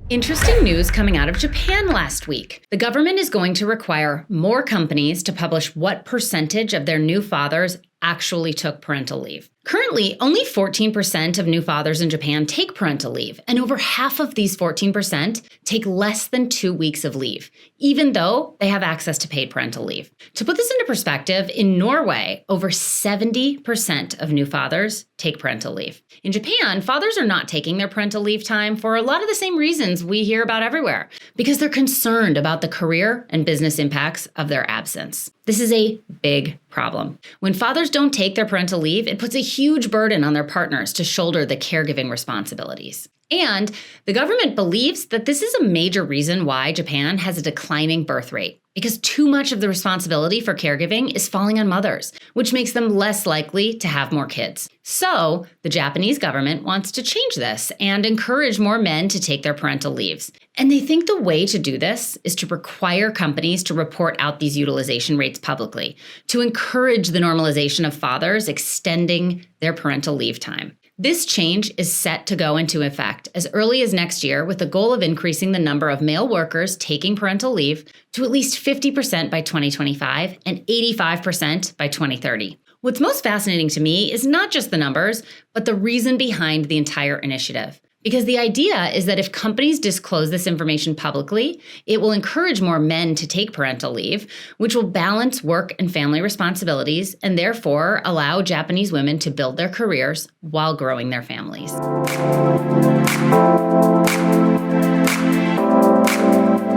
Interesting news coming out of Japan last week. The government is going to require more companies to publish what percentage of their new fathers actually took parental leave. Currently, only 14% of new fathers in Japan take parental leave, and over half of these 14% take less than 2 weeks of leave, even though they have access to paid parental leave. To put this into perspective, in Norway, over 70% of new fathers take parental leave. In Japan, fathers are not taking their parental leave time for a lot of the same reasons we hear about everywhere, because they're concerned about the career and business impacts of their absence. This is a big problem. When fathers don't take their parental leave, it puts a huge burden on their partners to shoulder the caregiving responsibilities. And the government believes that this is a major reason why Japan has a declining birth rate, because too much of the responsibility for caregiving is falling on mothers, which makes them less likely to have more kids. So the Japanese government wants to change this and encourage more men to take their parental leaves. And they think the way to do this is to require companies to report out these utilization rates publicly, to encourage the normalization of fathers extending their parental leave time. This change is set to go into effect as early as next year, with the goal of increasing the number of male workers taking parental leave to at least 50% by 2025 and 85% by 2030. What's most fascinating to me is not just the numbers, but the reason behind the entire initiative. Because the idea is that if companies disclose this information publicly, it will encourage more men to take parental leave, which will balance work and family responsibilities and therefore allow Japanese women to build their careers while growing their families.